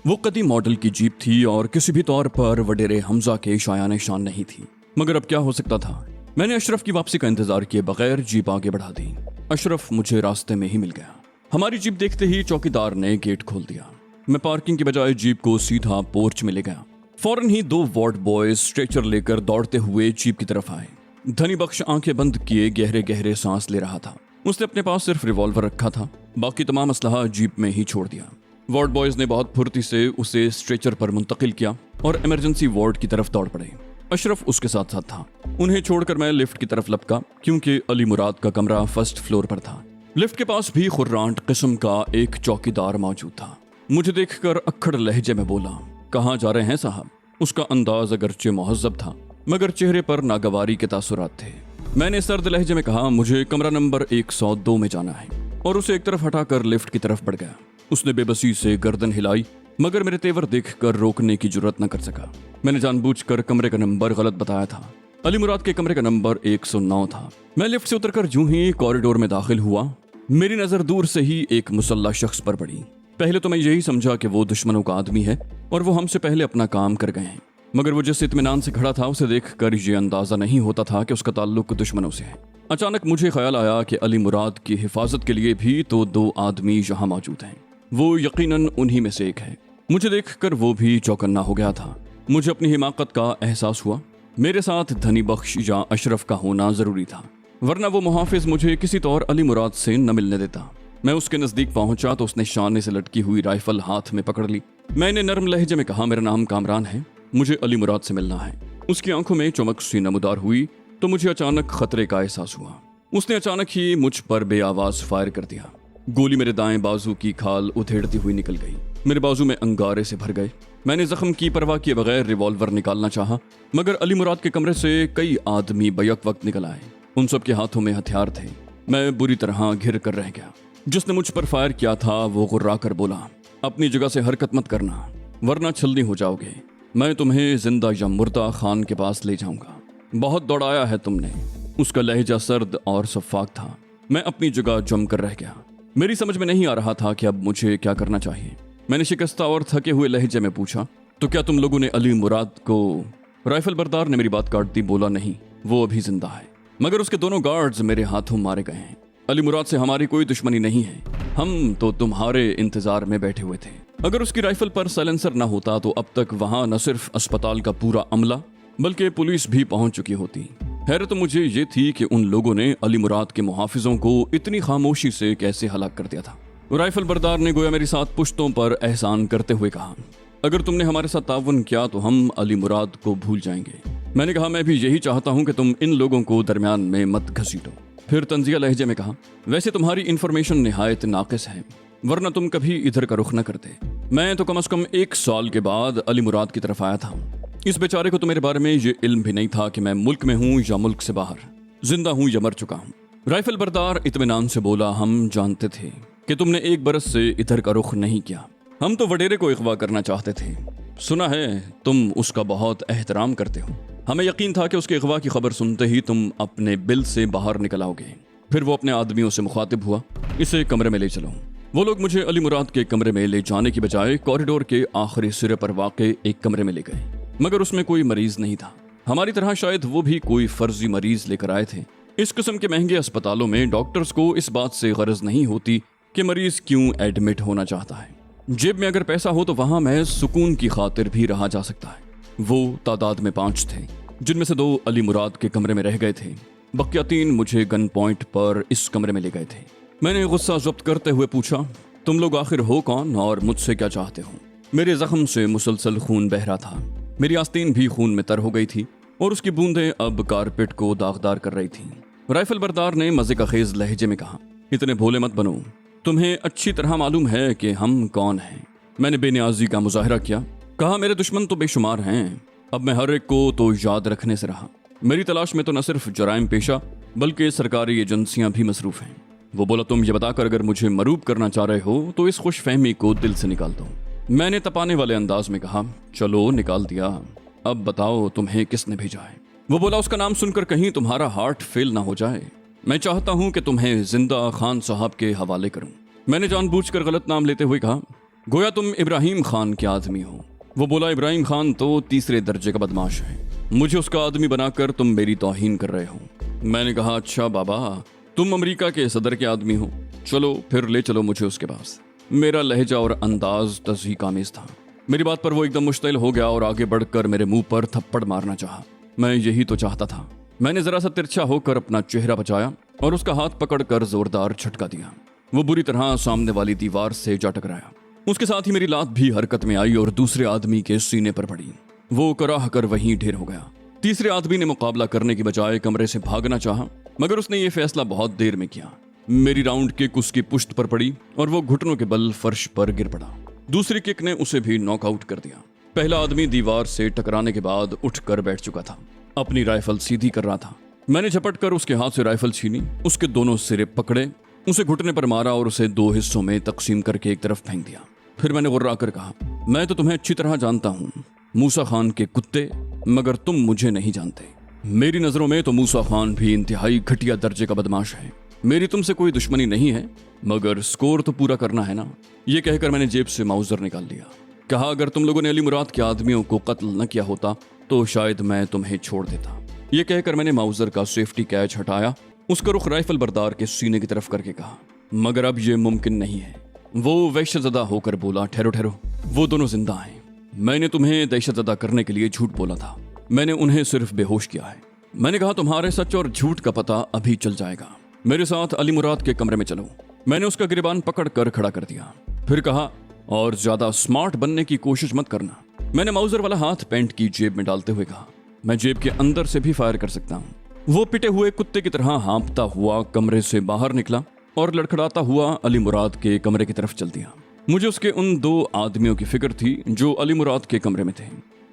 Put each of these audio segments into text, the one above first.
वो कदीम मॉडल की जीप थी और किसी भी तौर पर वडेरे हमजा के शायान शान नहीं थी, मगर अब क्या हो सकता था। मैंने अशरफ की वापसी का इंतजार किए बगैर जीप आगे बढ़ा दी। अशरफ मुझे रास्ते में ही मिल गया। हमारी जीप देखते ही चौकीदार ने गेट खोल दिया। मैं पार्किंग की बजाय जीप को सीधा पोर्च में ले गया। फौरन ही 2 वार्ड बॉयज स्ट्रेचर लेकर दौड़ते हुए जीप की तरफ आए। धनी बख्श आंखें बंद किए गहरे गहरे सांस ले रहा था। उसने अपने पास सिर्फ रिवॉल्वर रखा था, बाकी तमाम असलहा जीप में ही छोड़ दिया। वार्ड बॉयज ने बहुत फुर्ती से उसे स्ट्रेचर पर मुंतकिल किया और इमरजेंसी वार्ड की तरफ दौड़ पड़े। अशरफ उसके साथ साथ था। उन्हें छोड़कर मैं लिफ्ट की तरफ लपका, क्योंकि अली मुराद का कमरा फर्स्ट फ्लोर पर था। लिफ्ट के पास भी खुर्रांट किस्म का एक चौकीदार मौजूद था। मुझे देखकर अक्खड़ लहजे में बोला, कहाँ जा रहे हैं साहब? उसका अंदाज अगरचे मुहज्जब था, मगर चेहरे पर नागवारी के तासुरात थे। मैंने सर्द लहजे में कहा, मुझे कमरा नंबर 102 में जाना है, और उसे एक तरफ हटाकर लिफ्ट की तरफ बढ़ गया। उसने बेबसी से गर्दन हिलाई, मगर मेरे तेवर देखकर रोकने की जुर्रत न कर सका। मैंने जानबूझकर कमरे का नंबर गलत बताया था। अली मुराद के कमरे का नंबर 109 था। मैं लिफ्ट से उतरकर यूं ही कॉरिडोर में दाखिल हुआ, मेरी नजर दूर से ही एक मुसल्ला शख्स पर पड़ी। पहले तो मैं यही समझा कि वो दुश्मनों का आदमी है और वो हमसे पहले अपना काम कर गए हैं, मगर वो जिस इत्मीनान से खड़ा था उसे देखकर ये अंदाजा नहीं होता था कि उसका ताल्लुक दुश्मनों से है। अचानक मुझे ख्याल आया कि अली मुराद की हिफाजत के लिए भी तो 2 आदमी यहाँ मौजूद हैं। वो यकीनन उन्हीं में से एक है। मुझे देखकर वो भी चौकन्ना हो गया था। मुझे अपनी हिमाकत का एहसास हुआ। मेरे साथ धनी बख्श या अशरफ का होना जरूरी था, वरना वो मुहाफिज मुझे किसी तौर अली मुराद से न मिलने देता। मैं उसके नजदीक पहुंचा तो उसने शाने से लटकी हुई राइफल हाथ में पकड़ ली। मैंने नरम लहजे में कहा, मेरा नाम कामरान है, मुझे अली मुराद से मिलना है। उसकी आंखों में चमक सी नमूदार हुई तो मुझे अचानक खतरे का एहसास हुआ। उसने अचानक ही मुझ पर बेआवाज फायर कर दिया। गोली मेरे दाएं बाजू की खाल उधेड़ती हुई निकल गई। मेरे बाजू में अंगारे से भर गए। मैंने जख्म की परवाह किए बगैर रिवॉल्वर निकालना चाहा, मगर अली मुराद के कमरे से कई आदमी बैक वक्त निकल आए। उन सब के हाथों में हथियार थे। मैं बुरी तरह घिर कर रह गया। जिसने मुझ पर फायर किया था वो गुर्रा कर बोला, अपनी जगह से हरकत मत करना, वरना छलनी हो जाओगे। मैं तुम्हें जिंदा या मुर्दा खान के पास ले जाऊंगा। बहुत दौड़ाया है तुमने। उसका लहजा सर्द और शफाक था। मैं अपनी जगह जम कर रह गया। मेरी समझ में नहीं आ रहा था कि अब मुझे क्या करना चाहिए। मैंने शिकस्ता और थके हुए लहजे में पूछा, तो क्या तुम लोगों ने अली मुराद को? राइफल बरदार ने मेरी बात काट दी, बोला नहीं, वो अभी जिंदा है, मगर उसके दोनों गार्ड्स मेरे हाथों मारे गए हैं। अली मुराद से हमारी कोई दुश्मनी नहीं है। हम तो तुम्हारे इंतजार में बैठे हुए थे। अगर उसकी राइफल पर साइलेंसर न होता तो अब तक वहां न सिर्फ अस्पताल का पूरा अमला बल्कि पुलिस भी पहुंच चुकी होती। हैरत मुझे ये थी कि उन लोगों ने अली मुराद के मुहाफिजों को इतनी खामोशी से कैसे हलाक कर दिया था। राइफल बरदार ने गोया मेरी साथ पुश्तों पर एहसान करते हुए कहा, अगर तुमने हमारे साथ ताउन किया तो हम अली मुराद को भूल जाएंगे। मैंने कहा, मैं भी यही चाहता हूं कि तुम इन लोगों को दरमियान में मत घसीटो। फिर तंजिया लहजे में कहा, वैसे तुम्हारी इन्फॉर्मेशन निहायत नाकिस है, वरना तुम कभी इधर का रुख न करते। मैं तो कम से कम 1 साल के बाद अली मुराद की तरफ आया था। इस बेचारे को तो मेरे बारे में ये इल्म भी नहीं था कि मैं मुल्क में हूँ या मुल्क से बाहर, जिंदा हूँ या मर चुका हूँ। राइफल बरदार इत्मीनान से बोला, हम जानते थे कि तुमने 1 बरस से इधर का रुख नहीं किया। हम तो वडेरे को अगवा करना चाहते थे। सुना है तुम उसका बहुत एहतराम करते हो। हमें यकीन था कि उसके अगवा की खबर सुनते ही तुम अपने बिल से बाहर निकल आओगे। फिर वो अपने आदमियों से मुखातिब हुआ, इसे कमरे में ले चलो। वो लोग मुझे अली मुराद के कमरे में ले जाने की बजाय कॉरिडोर के आखिरी सिरे पर वाक़े एक कमरे में ले गए, मगर उसमें कोई मरीज नहीं था। हमारी तरह शायद वो भी कोई फर्जी मरीज लेकर आए थे। इस किस्म के महंगे अस्पतालों में डॉक्टर्स को इस बात से गरज नहीं होती कि मरीज क्यों एडमिट होना चाहता है। जेब में अगर पैसा हो तो वहां महज सुकून की खातिर भी रहा जा सकता है। वो तादाद में 5 थे, जिनमें से 2 अली मुराद के कमरे में रह गए थे। बकिया 3 मुझे गन पॉइंट पर इस कमरे में ले गए थे। मैंने गुस्सा जब्त करते हुए पूछा, तुम लोग आखिर हो कौन और मुझसे क्या चाहते हो? मेरे जख्म से मुसलसल खून बह रहा था। मेरी आस्तीन भी खून में तर हो गई थी और उसकी बूंदें अब कारपेट को दागदार कर रही थीं। राइफल बरदार ने मजे का खेज लहजे में कहा, इतने भोले मत बनो, तुम्हें अच्छी तरह मालूम है कि हम कौन हैं। मैंने बेनियाजी का मुजाहरा किया, कहा, मेरे दुश्मन तो बेशुमार हैं। अब मैं हर एक को तो याद रखने से रहा। मेरी तलाश में तो न सिर्फ जराइम पेशा बल्कि सरकारी एजेंसियां भी मसरूफ हैं। वो बोला, तुम ये बताकर अगर मुझे मरूब करना चाह रहे हो तो इस खुश फहमी को दिल से निकाल दो। मैंने तपाने वाले अंदाज में कहा, चलो निकाल दिया, अब बताओ तुम्हें किसने भेजा है? वो बोला, उसका नाम सुनकर कहीं तुम्हारा हार्ट फेल ना हो जाए। मैं चाहता हूं कि तुम्हें जिंदा खान साहब के हवाले करूं। मैंने जानबूझकर गलत नाम लेते हुए कहा, गोया तुम इब्राहिम खान के आदमी हो। वो बोला, इब्राहिम खान तो तीसरे दर्जे का बदमाश है, मुझे उसका आदमी बनाकर तुम मेरी तौहीन कर रहे हो। मैंने कहा, अच्छा बाबा, तुम अमेरिका के सदर के आदमी हो, चलो फिर ले चलो मुझे उसके पास। मेरा लहजा और अंदाज तज़हीक आमेज़ था। मेरी बात पर वो एकदम मुश्तिल हो गया और आगे बढ़कर मेरे मुंह पर थप्पड़ मारना चाहा। मैं यही तो चाहता था। मैंने जरा सा तिरछा होकर अपना चेहरा बचाया और उसका हाथ पकड़कर जोरदार झटका दिया। वो बुरी तरह सामने वाली दीवार से जा टकराया। उसके साथ ही मेरी लात भी हरकत में आई और दूसरे आदमी के सीने पर पड़ी। वो कराह कर वहीं ढेर हो गया। तीसरे आदमी ने मुकाबला करने की बजाय कमरे से भागना चाहा, मगर उसने ये फैसला बहुत देर में किया। मेरी राउंड किक उसकी पुश्त पर पड़ी और वो घुटनों के बल फर्श पर गिर पड़ा। दूसरी किक ने उसे भी नॉकआउट कर दिया। पहला आदमी दीवार से टकराने के बाद उठकर बैठ चुका था, अपनी राइफल सीधी कर रहा था। मैंने झपट कर उसके हाथ से राइफल छीनी, उसके दोनों सिरे पकड़े, उसे घुटने पर मारा और उसे 2 हिस्सों में तकसीम करके एक तरफ फेंक दिया। फिर मैंने गुर्रा कर कहा, मैं तो तुम्हें अच्छी तरह जानता हूँ, मूसा खान के कुत्ते, मगर तुम मुझे नहीं जानते। मेरी नजरों में तो मूसा खान भी इंतहाई घटिया दर्जे का बदमाश है। मेरी तुमसे कोई दुश्मनी नहीं है, मगर स्कोर तो पूरा करना है ना। ये कहकर मैंने जेब से माउजर निकाल लिया। कहा, अगर तुम लोगों ने अली मुराद के आदमियों को कत्ल न किया होता तो शायद मैं तुम्हें छोड़ देता। ये कहकर मैंने माउजर का सेफ्टी कैच हटाया, उसका रुख राइफल बरदार के सीने की तरफ करके कहा, मगर अब ये मुमकिन नहीं है। वो वहशतज़दा होकर बोला, ठहरो ठहरो, वो दोनों जिंदा हैं। मैंने तुम्हें दहशतज़दा करने के लिए झूठ बोला था, मैंने उन्हें सिर्फ बेहोश किया है। मैंने कहा, तुम्हारे सच और झूठ का पता अभी चल जाएगा। मेरे साथ अली मुराद के कमरे में चलो। मैंने उसका गिरबान पकड़ कर खड़ा कर दिया। फिर कहा, और ज्यादा स्मार्ट बनने की कोशिश मत करना। मैंने माउजर वाला हाथ पैंट की जेब में डालते हुए कहा, मैं जेब के अंदर से भी फायर कर सकता हूँ। वो पिटे हुए कुत्ते की तरह हाँफता हुआ कमरे से बाहर निकला और लड़खड़ाता हुआ अली मुराद के कमरे की तरफ चल दिया। मुझे उसके उन 2 आदमियों की फिक्र थी जो अली मुराद के कमरे में थे।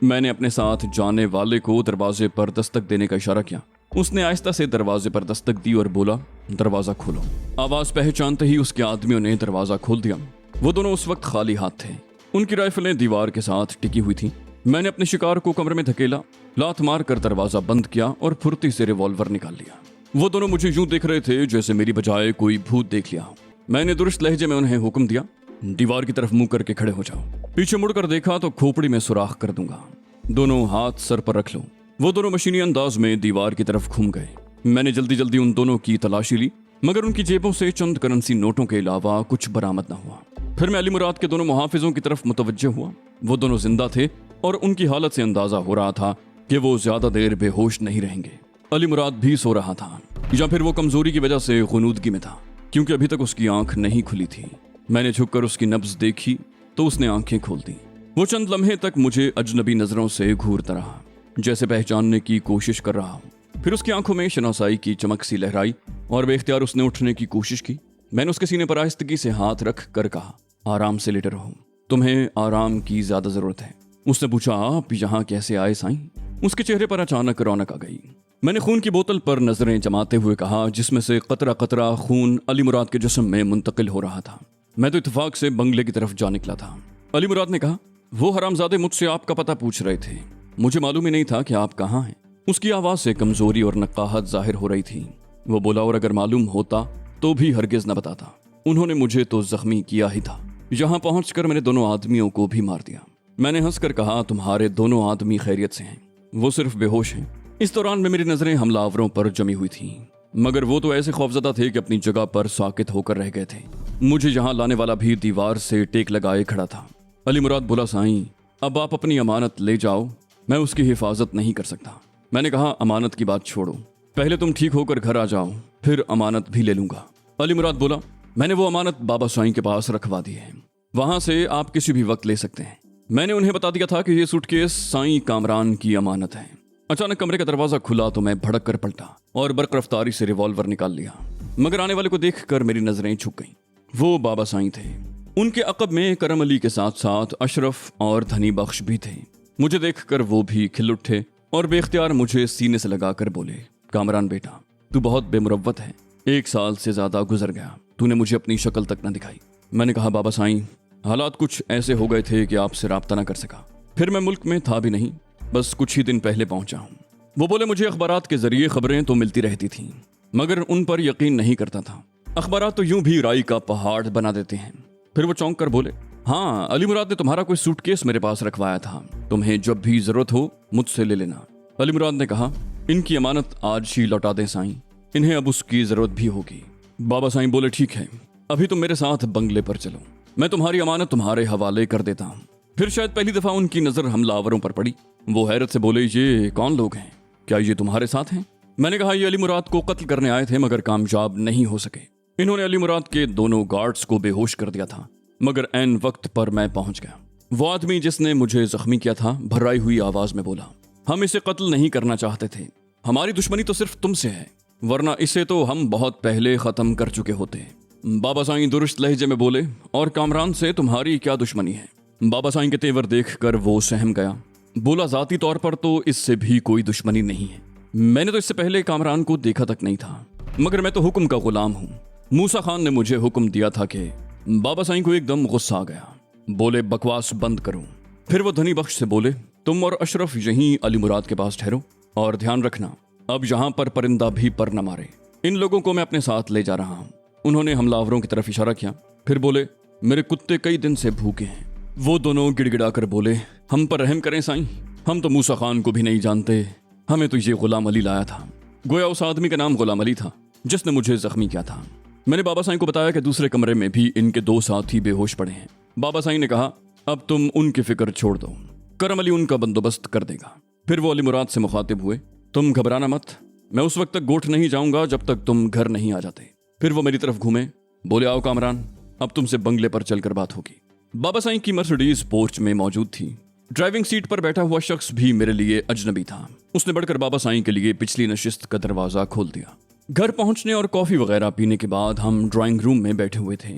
मैंने अपने साथ जाने वाले को दरवाजे पर दस्तक देने का इशारा किया। उसने आहिस्ता से दरवाजे पर दस्तक दी और बोला, दरवाजा खोलो। आवाज पहचानते ही उसके आदमियों ने दरवाजा खोल दिया। वो दोनों उस वक्त खाली हाथ थे। उनकी राइफलें दीवार के साथ टिकी हुई थी। मैंने अपने शिकार को कमरे में धकेला, लात मार कर दरवाजा बंद किया और फुर्ती से रिवॉल्वर निकाल लिया। वो दोनों मुझे यूं देख रहे थे जैसे मेरी बजाय कोई भूत देख लिया हो। मैंने दुरुस्त लहजे में उन्हें हुक्म दिया, दीवार की तरफ मुंह करके खड़े हो जाओ। पीछे मुड़कर देखा तो खोपड़ी में सुराख कर दूंगा। दोनों हाथ सर पर रख लो। वो दोनों मशीनी अंदाज में दीवार की तरफ घूम गए। मैंने जल्दी जल्दी उन दोनों की तलाशी ली, मगर उनकी जेबों से चंद करेंसी नोटों के अलावा कुछ बरामद न हुआ। फिर मैं अली मुराद के दोनों मुहाफिजों की तरफ मुतवज्जह हुआ। वो दोनों जिंदा थे और उनकी हालत से अंदाजा हो रहा था कि वो ज्यादा देर बेहोश नहीं रहेंगे। अली मुराद भी सो रहा था, या फिर वो कमजोरी की वजह से गुनूदगी में था, क्योंकि अभी तक उसकी आंख नहीं खुली थी। मैंने झुककर उसकी नब्ज देखी तो उसने आंखें खोल दी। वो चंद लम्हे तक मुझे अजनबी नजरों से घूरता रहा, जैसे पहचानने की कोशिश कर रहा हूं। फिर उसकी आंखों में शनासाई की चमक सी लहराई और बेख्तियार उसने उठने की कोशिश की। मैंने उसके सीने पर आहिस्तगी से हाथ रख कर कहा, आराम से लेटे रहो, तुम्हें आराम की ज्यादा जरूरत है। उसने पूछा, आप यहाँ कैसे आए साईं? उसके चेहरे पर अचानक रौनक आ गई। मैंने खून की बोतल पर नजरें जमाते हुए कहा, जिसमें से कतरा कतरा खून अली मुराद के जिस्म में मुंतकिल हो रहा था। मैं तो इत्तेफाक से बंगले की तरफ जा निकला था। अली मुराद ने कहा, वो हरामजादे मुझसे आपका पता पूछ रहे थे, मुझे मालूम ही नहीं था कि आप कहाँ हैं। उसकी आवाज से कमजोरी और नकाहत जाहिर हो रही थी। वो बोला, और अगर मालूम होता तो भी हरगिज न बताता। उन्होंने मुझे तो जख्मी किया ही था। यहाँ पहुंचकर मैंने दोनों आदमियों को भी मार दिया। मैंने हंसकर कहा, तुम्हारे दोनों आदमी खैरियत से हैं, वो सिर्फ बेहोश हैं। इस दौरान में मेरी नजरें हमलावरों पर जमी हुई थी, मगर वो तो ऐसे खौफजदा थे कि अपनी जगह पर साकित होकर रह गए थे। मुझे यहाँ लाने वाला भी दीवार से टेक लगाए खड़ा था। अली मुराद बोला, साईं, अब आप अपनी अमानत ले जाओ, मैं उसकी हिफाजत नहीं कर सकता। मैंने कहा, अमानत की बात छोड़ो, पहले तुम ठीक होकर घर आ जाओ, फिर अमानत भी ले लूंगा। अली मुराद बोला, मैंने वो अमानत बाबा साईं के पास रखवा दी है, वहां से आप किसी भी वक्त ले सकते हैं। मैंने उन्हें बता दिया था कि ये सूटकेस साईं कामरान की अमानत है। अचानक कमरे का दरवाजा खुला तो मैं भड़क कर पलटा और बर्क रफ्तारी से रिवॉल्वर निकाल लिया, मगर आने वाले को देखकर मेरी नजरें झुक गईं। वो बाबा साईं थे। उनके अकब में करम अली के साथ साथ अशरफ और धनी बख्श भी थे। मुझे देखकर वो भी खिल उठे और बेख्तियार मुझे सीने से लगाकर बोले, कामरान बेटा, तू बहुत बेमुरव्वत है। 1 साल से ज्यादा गुजर गया, तूने मुझे अपनी शक्ल तक न दिखाई। मैंने कहा, बाबा साईं, हालात कुछ ऐसे हो गए थे कि आपसे राब्ता न कर सका। फिर मैं मुल्क में था भी नहीं, बस कुछ ही दिन पहले पहुंचा हूं। वो बोले, मुझे अखबारात के जरिए खबरें तो मिलती रहती थीं, मगर उन पर यकीन नहीं करता था। अखबारात तो यूं भी राई का पहाड़ बना देते हैं। फिर वो चौंक कर बोले, हाँ, अली मुराद ने तुम्हारा कोई सूटकेस मेरे पास रखवाया था, तुम्हें जब भी जरूरत हो मुझसे ले लेना। अली मुराद ने कहा, इनकी अमानत आज ही लौटा दें साईं, इन्हें अब उसकी जरूरत भी होगी। बाबा साईं बोले, ठीक है, अभी तुम मेरे साथ बंगले पर चलो, मैं तुम्हारी अमानत तुम्हारे हवाले कर देता हूँ। फिर शायद पहली दफा उनकी नजर हमलावरों पर पड़ी। वो हैरत से बोले, ये कौन लोग हैं, क्या ये तुम्हारे साथ हैं? मैंने कहा, ये अली मुराद को कत्ल करने आए थे मगर कामयाब नहीं हो सके। इन्होंने अली मुराद के दोनों गार्ड्स को बेहोश कर दिया था, मगर ऐन वक्त पर मैं पहुंच गया। वो आदमी जिसने मुझे जख्मी किया था भर्राई हुई आवाज में बोला, हम इसे कत्ल नहीं करना चाहते थे, हमारी दुश्मनी तो सिर्फ तुमसे है, वरना इसे तो हम बहुत पहले खत्म कर चुके होते। बाबा साईं दुरुस्त लहजे में बोले, और कामरान से तुम्हारी क्या दुश्मनी है? बाबा साईं के तेवर देखकर वो सहम गया। बोला, जाती तौर पर तो इससे भी कोई दुश्मनी नहीं है, मैंने तो इससे पहले कामरान को देखा तक नहीं था, मगर मैं तो हुक्म का गुलाम हूँ। मूसा खान ने मुझे हुक्म दिया था कि बाबा साईं को एकदम गुस्सा आ गया। बोले, बकवास बंद करो। फिर वो धनी बख्श से बोले, तुम और अशरफ यहीं अली मुराद के पास ठहरो और ध्यान रखना, अब यहाँ पर परिंदा भी पर न मारे। इन लोगों को मैं अपने साथ ले जा रहा हूँ। उन्होंने हमलावरों की तरफ इशारा किया। फिर बोले, मेरे कुत्ते कई दिन से भूखे हैं। वो दोनों गिड़गिड़ा कर बोले, हम पर रहम करें साईं, हम तो मूसा खान को भी नहीं जानते, हमें तो ये गुलाम अली लाया था। गोया उस आदमी का नाम गुलाम अली था जिसने मुझे जख्मी किया था। मैंने बाबा साईं को बताया कि दूसरे कमरे में भी इनके 2 साथी बेहोश पड़े हैं। बाबा साईं ने कहा, अब तुम उनकी फिक्र छोड़ दो, करम अली उनका बंदोबस्त कर देगा। फिर वो अली मुराद से मुखातिब हुए, तुम घबराना मत, मैं उस वक्त तक गोठ नहीं जाऊंगा जब तक तुम घर नहीं आ जाते। फिर वो मेरी तरफ घूमे, बोले, आओ कामरान, अब तुमसे बंगले पर चलकर बात होगी। बाबा साईं की मर्सिडीज पोर्च में मौजूद थी। ड्राइविंग सीट पर बैठा हुआ शख्स भी मेरे लिए अजनबी था। उसने बढ़कर बाबा साईं के लिए पिछली नशिस्त का दरवाजा खोल दिया। घर पहुंचने और कॉफी वगैरह पीने के बाद हम ड्राइंग रूम में बैठे हुए थे।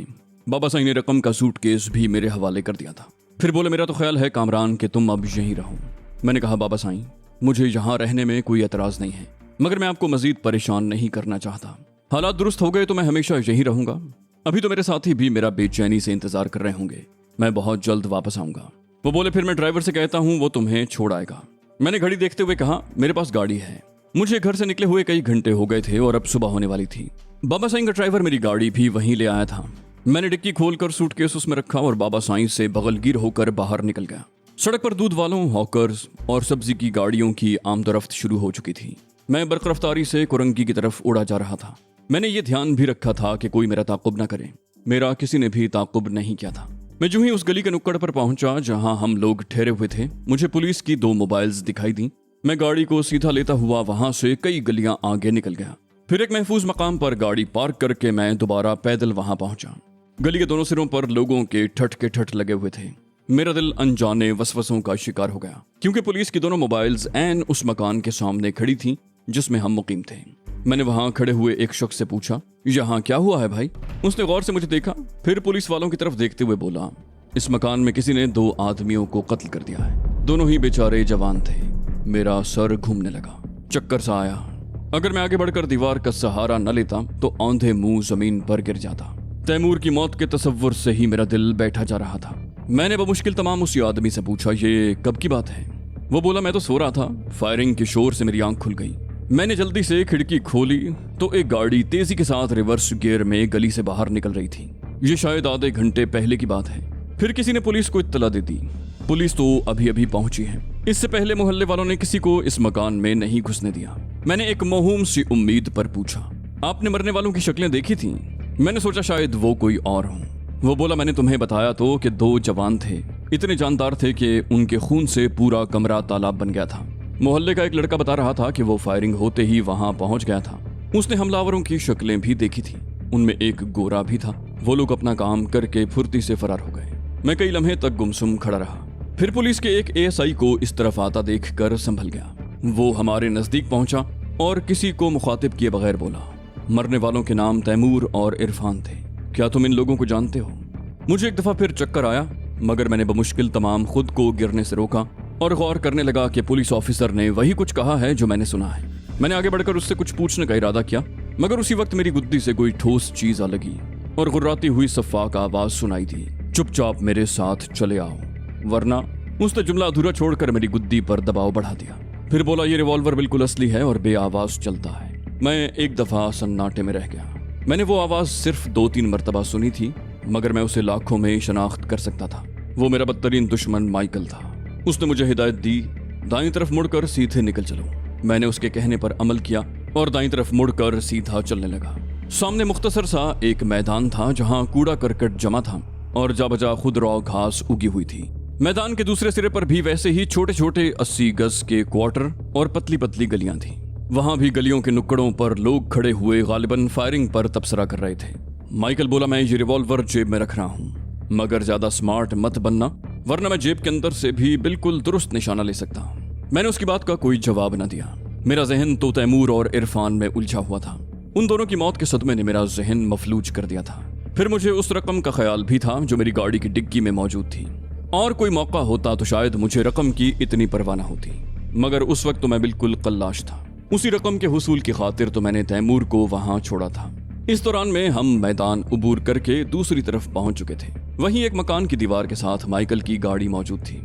बाबा साईं ने रकम का सूटकेस भी मेरे हवाले कर दिया था। फिर बोले, मेरा तो ख्याल है कामरान कि तुम अब यहीं रहो। मैंने कहा, बाबा साईं, मुझे यहाँ रहने में कोई एतराज नहीं है, मगर मैं आपको मजीद परेशान नहीं करना चाहता। हालात दुरुस्त हो गए तो मैं हमेशा यहीं रहूंगा। अभी तो मेरे साथी भी मेरा बेचैनी से इंतजार कर रहे होंगे, मैं बहुत जल्द वापस आऊंगा। वो बोले, फिर मैं ड्राइवर से कहता हूँ वो तुम्हें छोड़ आएगा। मैंने घड़ी देखते हुए कहा, मेरे पास गाड़ी है, मुझे घर से निकले हुए कई घंटे हो गए थे और अब सुबह होने वाली थी। बाबा साईं का ड्राइवर मेरी गाड़ी भी वहीं ले आया था। मैंने डिक्की खोलकर सूटकेस उसमें रखा और बाबा साईं से बगलगीर होकर बाहर निकल गया। सड़क पर दूध वालों, हॉकर्स और सब्जी की गाड़ियों की आमदोरफ्त शुरू हो चुकी थी। मैं बरक़ रफ्तारी से कुरंगी की तरफ उड़ा जा रहा था। मैंने ये ध्यान भी रखा था कि कोई मेरा ताक़ुब न करे। मेरा किसी ने भी ताक़ुब नहीं किया था। मैं जो ही उस गली के नुक्कड़ पर पहुंचा जहां हम लोग ठहरे हुए थे, मुझे पुलिस की 2 मोबाइल्स दिखाई दी। मैं गाड़ी को सीधा लेता हुआ वहां से कई गलियां आगे निकल गया। फिर एक महफूज मकाम पर गाड़ी पार्क करके मैं दोबारा पैदल वहां पहुंचा। गली के दोनों सिरों पर लोगों के ठट लगे हुए थे। मेरा दिल अनजाने वसवसों का शिकार हो गया, क्योंकि पुलिस की दोनों मोबाइल्स ऐन उस मकान के सामने खड़ी थी जिसमें हम मुकीम थे। मैंने वहां खड़े हुए एक शख्स से पूछा, यहाँ क्या हुआ है भाई? उसने गौर से मुझे देखा, फिर पुलिस वालों की तरफ देखते हुए बोला, इस मकान में किसी ने 2 आदमियों को कत्ल कर दिया है। दोनों ही बेचारे जवान थे। मेरा सर घूमने लगा, चक्कर सा आया। अगर मैं आगे बढ़कर दीवार का सहारा न लेता तो औंधे मुंह जमीन पर गिर जाता। तैमूर की मौत के तसव्वुर से ही मेरा दिल बैठा जा रहा था। मैंने बमुश्किल तमाम उसी आदमी से पूछा, ये कब की बात है? वो बोला, मैं तो सो रहा था, फायरिंग के शोर से मेरी आंख खुल गई। मैंने जल्दी से खिड़की खोली तो एक गाड़ी तेजी के साथ रिवर्स गियर में गली से बाहर निकल रही थी। ये शायद आधे घंटे पहले की बात है। फिर किसी ने पुलिस को इत्तला दे दी। पुलिस तो अभी अभी पहुंची है। इससे पहले मोहल्ले वालों ने किसी को इस मकान में नहीं घुसने दिया। मैंने एक मौहूम सी उम्मीद पर पूछा, आपने मरने वालों की शक्लें देखी थी? मैंने सोचा शायद वो कोई और हो। वो बोला, मैंने तुम्हें बताया तो कि 2 जवान थे, इतने जानदार थे कि उनके खून से पूरा कमरा तालाब बन गया था। मोहल्ले का एक लड़का बता रहा था कि वो फायरिंग होते ही वहां पहुंच गया था। उसने हमलावरों की शक्लें भी देखी थी, उनमें एक गोरा भी था। वो लोग अपना काम करके फुर्ती से फरार हो गए। मैं कई लम्हे तक गुमसुम खड़ा रहा। फिर पुलिस के एक एएसआई को इस तरफ आता देखकर संभल गया। वो हमारे नजदीक पहुंचा और किसी को मुखातिब किए बगैर बोला, मरने वालों के नाम तैमूर और इरफान थे, क्या तुम इन लोगों को जानते हो? मुझे एक दफा फिर चक्कर आया, मगर मैंने बमुश्किल तमाम खुद को गिरने से रोका और गौर करने लगा कि पुलिस ऑफिसर ने वही कुछ कहा है जो मैंने सुना है। मैंने आगे बढ़कर उससे कुछ पूछने का इरादा किया, मगर उसी वक्त मेरी गुद्दी से कोई ठोस चीज आ लगी और गुर्राती हुई सफ़ाक आवाज सुनाई दी, चुपचाप मेरे साथ चले आओ, वरना। उसने जुमला अधूरा छोड़कर मेरी गुद्दी पर दबाव बढ़ा दिया। फिर बोला, ये रिवॉल्वर बिल्कुल असली है और बेआवाज चलता है। मैं एक दफा सन्नाटे में रह गया। मैंने वो आवाज सिर्फ 2-3 मरतबा सुनी थी, मगर मैं उसे लाखों में शनाख्त कर सकता था। वो मेरा बदतरीन दुश्मन माइकल था। उसने मुझे हिदायत दी, दाईं तरफ मुड़कर सीधे निकल चलो। मैंने उसके कहने पर अमल किया और दाईं तरफ मुड़कर सीधा चलने लगा। सामने मुख्तसर सा एक मैदान था जहां कूड़ा करकट जमा था और जा बजा खुदरौ घास उगी हुई थी। मैदान के दूसरे सिरे पर भी वैसे ही छोटे छोटे 80 गज के क्वार्टर और पतली पतली गलियां थी। वहां भी गलियों के नुक्कड़ों पर लोग खड़े हुए गालिबन फायरिंग पर तबसरा कर रहे थे। माइकल बोला, मैं ये रिवॉल्वर जेब में रख रहा हूँ, मगर ज्यादा स्मार्ट मत बनना, वरना मैं जेब के अंदर से भी बिल्कुल दुरुस्त निशाना ले सकता हूँ। मैंने उसकी बात का कोई जवाब न दिया। मेरा जहन तो तैमूर और इरफान में उलझा हुआ था। उन दोनों की मौत के सदमे ने मेरा जहन मफलूज कर दिया था। फिर मुझे उस रकम का ख्याल भी था जो मेरी गाड़ी की डिग्गी में मौजूद थी। और कोई मौका होता तो शायद मुझे रकम की इतनी परवाह न होती, मगर उस वक्त तो मैं बिल्कुल कल्लाश था। उसी रकम के हुसूल की खातिर तो मैंने तैमूर को वहां छोड़ा था। इस दौरान में हम मैदान उबूर करके दूसरी तरफ पहुंच चुके थे। वहीं एक मकान की दीवार के साथ माइकल की गाड़ी मौजूद थी।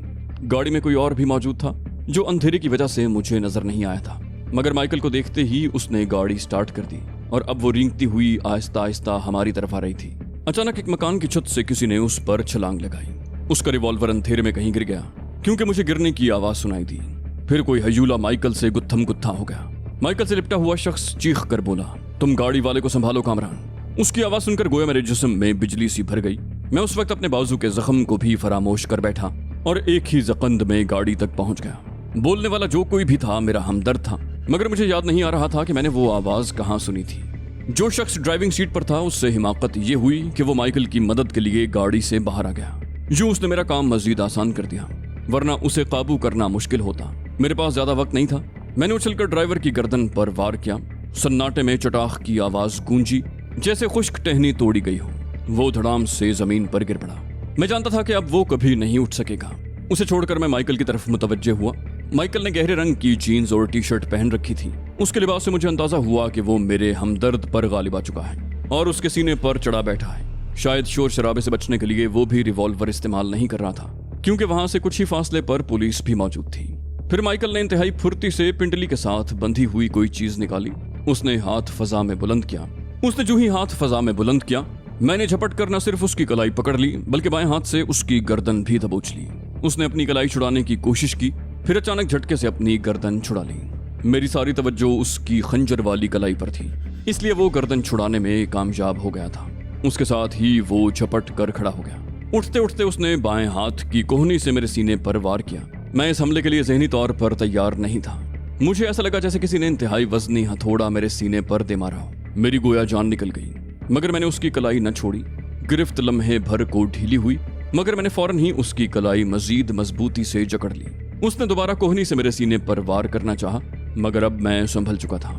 गाड़ी में कोई और भी मौजूद था जो अंधेरे की वजह से मुझे नजर नहीं आया था, मगर माइकल को देखते ही उसने गाड़ी स्टार्ट कर दी और अब वो रेंगती हुई आहिस्ता आहिस्ता हमारी तरफ आ रही थी। अचानक एक मकान की छत से किसी ने उस पर छलांग लगाई। उसका रिवॉल्वर अंधेरे में कहीं गिर गया क्योंकि मुझे गिरने की आवाज सुनाई दी। फिर कोई हयूला माइकल से गुत्थम गुत्था हो गया। माइकल से लिपटा हुआ शख्स चीख कर बोला, तुम गाड़ी वाले को संभालो कामरान। उसकी आवाज सुनकर गोया मेरे जिस्म में बिजली सी भर गई। मैं उस वक्त अपने बाजू के जख्म को भी फरामोश कर बैठा और एक ही जकंद में गाड़ी तक पहुंच गया। बोलने वाला जो कोई भी था मेरा हमदर्द था, मगर मुझे याद नहीं आ रहा था कि मैंने वो आवाज कहाँ सुनी थी। जो शख्स ड्राइविंग सीट पर था उससे हिमाकत ये हुई कि वो माइकल की मदद के लिए गाड़ी से बाहर आ गया। यूं उसने मेरा काम मजीद आसान कर दिया, वरना उसे काबू करना मुश्किल होता। मेरे पास ज्यादा वक्त नहीं था। मैंने उछलकर ड्राइवर की गर्दन पर वार किया। सन्नाटे में चटाख की आवाज गूंजी जैसे खुश्क टहनी तोड़ी गई हो। वो धड़ाम से जमीन पर गिर पड़ा। मैं जानता था कि अब वो कभी नहीं उठ सकेगा। उसे छोड़कर मैं माइकल की तरफ मुतवज्जे हुआ। माइकल ने गहरे रंग की जीन्स और टी शर्ट पहन रखी थी। उसके लिबास से मुझे अंदाजा हुआ कि वो मेरे हमदर्द पर गालिब आ चुका है और उसके सीने पर चढ़ा बैठा है। शायद शोर शराबे से बचने के लिए वो भी रिवॉल्वर इस्तेमाल नहीं कर रहा था, क्योंकि वहां से कुछ ही फासले पर पुलिस भी मौजूद थी। फिर माइकल ने इंतहाई फुर्ती से पिंडली के साथ बंधी हुई कोई चीज निकाली। उसने हाथ फजा में बुलंद किया। उसने जो ही हाथ फजा में बुलंद किया, मैंने झपट कर न सिर्फ उसकी कलाई पकड़ ली बल्कि बाएं हाथ से उसकी गर्दन भी दबोच ली। उसने अपनी कलाई छुड़ाने की कोशिश की, फिर अचानक झटके से अपनी गर्दन छुड़ा ली। मेरी सारी तवज्जो उसकी खंजर वाली कलाई पर थी, इसलिए वो गर्दन छुड़ाने में कामयाब हो गया था। उसके साथ ही वो झपट कर खड़ा हो गया। उठते उठते उसने बाएं हाथ की कोहनी से मेरे सीने पर वार किया। मैं इस हमले के लिए ज़हनी तौर पर तैयार नहीं था। मुझे ऐसा लगा जैसे किसी ने इंतहाई वजनी हथौड़ा मेरे सीने पर दे मारा हो। मेरी गोया जान निकल गई, मगर मैंने उसकी कलाई न छोड़ी। गिरफ्त लम्हे भर को ढीली हुई, मगर मैंने फौरन ही उसकी कलाई मजीद मजबूती से जकड़ ली। उसने दोबारा कोहनी से मेरे सीने पर वार करना चाहा, मगर अब मैं संभल चुका था।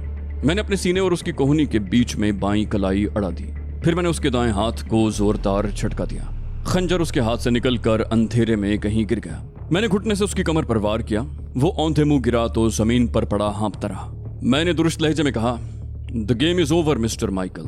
मैंने अपने सीने और उसकी कोहनी के बीच में बाईं कलाई अड़ा दी। फिर मैंने उसके दाएं हाथ को जोरदार झटका दिया। खंजर उसके हाथ से निकलकर अंधेरे में कहीं गिर गया। मैंने घुटने से उसकी कमर पर वार किया। वो औंधे मुंह गिरा तो जमीन पर पड़ा हाँफता रहा। मैंने दुरुस्त लहजे में कहा, the game is over mister Michael.